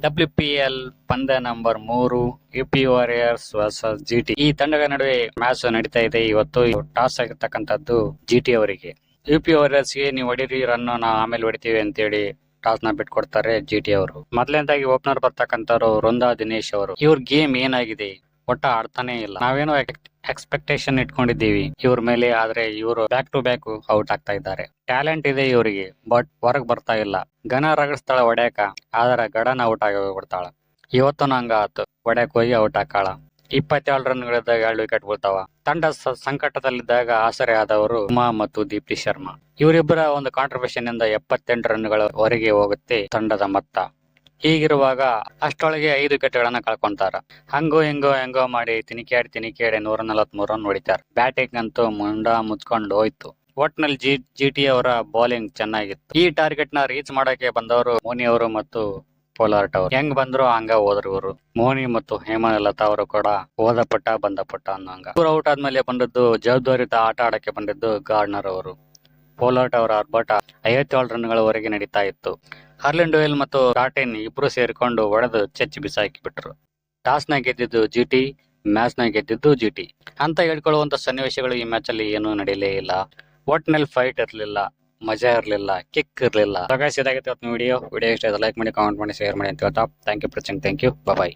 WPL ಪಂದ್ಯ number 3 UP warriors versus ಜಿಟಿ. ಈ ತಂಡಗಳ ನಡುವೆ ಮ್ಯಾಚ್ ನಡೀತಾ ಇದೆ. ಇವತ್ತು ಟಾಸ್ ಆಗಿರ್ತಕ್ಕಂಥದ್ದು ಜಿಟಿ ಅವರಿಗೆ. ಯುಪಿ ವಾರಿಯರ್ಸ್ಗೆ ನೀವು ಹೊಡೀರಿ ರನ್ ನಾವು ಆಮೇಲೆ ಹೊಡಿತೀವಿ ಅಂತೇಳಿ ಟಾಸ್ ನ ಬಿಟ್ಕೊಡ್ತಾರೆ ಜಿಟಿ ಅವರು. ಮೊದಲನೇದಾಗಿ ಓಪನರ್ ಬರ್ತಕ್ಕಂಥವ್ರು ವೃಂದಾ ದಿನೇಶ್ ಅವರು. ಇವ್ರ ಗೇಮ್ ಏನಾಗಿದೆ ಒಟ್ಟ ಆಡ್ತಾನೆ ಇಲ್ಲ. ನಾವೇನೋ ಎಕ್ಸ್ಪೆಕ್ಟೇಷನ್ ಇಟ್ಕೊಂಡಿದ್ದೀವಿ ಇವ್ರ ಮೇಲೆ, ಆದ್ರೆ ಇವರು ಬ್ಯಾಕ್ ಟು ಬ್ಯಾಕ್ ಔಟ್ ಆಗ್ತಾ ಇದ್ದಾರೆ. ಟ್ಯಾಲೆಂಟ್ ಇದೆ ಇವರಿಗೆ, ಬಟ್ ಹೊರಗ್ ಬರ್ತಾ ಇಲ್ಲ. ಘನ ರಗಡಿಸ್ತಾಳ ಹೊಡ್ಯಾಕ, ಆದ್ರೆ ಗಡನ ಔಟ್ ಆಗಿ ಹೋಗ್ಬಿಡ್ತಾಳ. ಇವತ್ತು ನಂಗ ಆತು, ಹೊಡ್ಯಾಕ್ ಹೋಗಿ ಔಟ್ ಹಾಕಾಳ. 27 ರನ್ಗಳಿದ್ದಾಗ 2 ವಿಕೆಟ್ ಬೀಳ್ತಾವ. ತಂಡ ಸಂಕಟದಲ್ಲಿದ್ದಾಗ ಆಸರೆ ಆದವರು ಉಮಾ ಮತ್ತು ದೀಪ್ತಿ ಶರ್ಮಾ. ಇವರಿಬ್ಬರ ಒಂದು ಕಾಂಟ್ರಿಬ್ಯೂಷನ್ ಇಂದ 78 ರನ್ಗಳ ವರೆಗೆ ಹೋಗುತ್ತೆ ತಂಡದ ಮೊತ್ತ. ಹೀಗಿರುವಾಗ ಅಷ್ಟೊಳಗೆ 5 ವಿಕೆಟ್ಗಳನ್ನ ಕಳ್ಕೊಂತಾರ. ಹೆಂಗೋ ಮಾಡಿ ತಿನಿಕ್ಯಾಡಿ 143 ರನ್ ಹೊಡಿತಾರ. ಬ್ಯಾಟಿಂಗ್ ಅಂತೂ ಮುಂಡ ಮುಚ್ಕೊಂಡು ಹೋಯ್ತು. ಒಟ್ನಲ್ಲಿ ಜಿಟಿ ಅವರ ಬೌಲಿಂಗ್ ಚೆನ್ನಾಗಿತ್ತು. ಈ ಟಾರ್ಗೆಟ್ ನ ರೀಚ್ ಮಾಡಕ್ಕೆ ಬಂದವರು ಮೋನಿ ಅವರು ಮತ್ತು ಪೋಲಾರ್ಟ್ ಅವರು. ಹೆಂಗ್ ಬಂದ್ರು ಹಂಗ ಹೋದ್ರು ಇವರು. ಮೋನಿ ಮತ್ತು ಹೇಮಲತಾ ಅವರು ಕೂಡ ಹೋದ ಪಟ್ಟ ಬಂದ ಪಟ್ಟ ಅನ್ನಂಗ. ಇವರು ಔಟ್ ಆದ್ಮೇಲೆ ಬಂದದ್ದು ಜವಾಬ್ದಾರಿತ ಆಟ ಆಡಕ್ಕೆ ಬಂದಿದ್ದು ಗಾರ್ಡ್ನರ್ ಅವರು. ಪೋಲಾರ್ಟ್ ಅವರ ಆರ್ಭಟ 57 ರನ್ಗಳವರೆಗೆ ನಡೀತಾ ಇತ್ತು. ಹರ್ಲಿನ್ ಡೋಯಲ್ ಮತ್ತು ಟಾಟಿನ್ ಇಬ್ರು ಸೇರಿಕೊಂಡು ಹೊಡೆದು ಚೆಚ್ಚಿ ಬಿಸಾಕಿ ಬಿಟ್ರು. ಟಾಸ್ ನ ಗೆದ್ದಿದ್ದು ಜಿಟಿ, ಮ್ಯಾಚ್ ನ ಗೆದ್ದಿದ್ದು ಜಿಟಿ ಅಂತ ಹೇಳ್ಕೊಳ್ಳುವಂತ ಸನ್ನಿವೇಶಗಳು ಈ ಮ್ಯಾಚ್ ಅಲ್ಲಿ ಏನೂ ನಡೀಲೇ ಇಲ್ಲ. ಒಟ್ನಲ್ಲಿ ಫೈಟ್ ಇರ್ಲಿಲ್ಲ, ಮಜಾ ಇರ್ಲಿಲ್ಲ, ಕಿಕ್ ಇರ್ಲಿಲ್ಲ. ಇದಾಗಿತ್ತು ವಿಡಿಯೋ ಇಷ್ಟ ಲೈಕ್ ಮಾಡಿ, ಕಾಮೆಂಟ್ ಮಾಡಿ, ಶೇರ್ ಮಾಡಿ ಅಂತ ಹೇಳ್ತಾ ಥ್ಯಾಂಕ್ ಯು. ಬಾಯ್.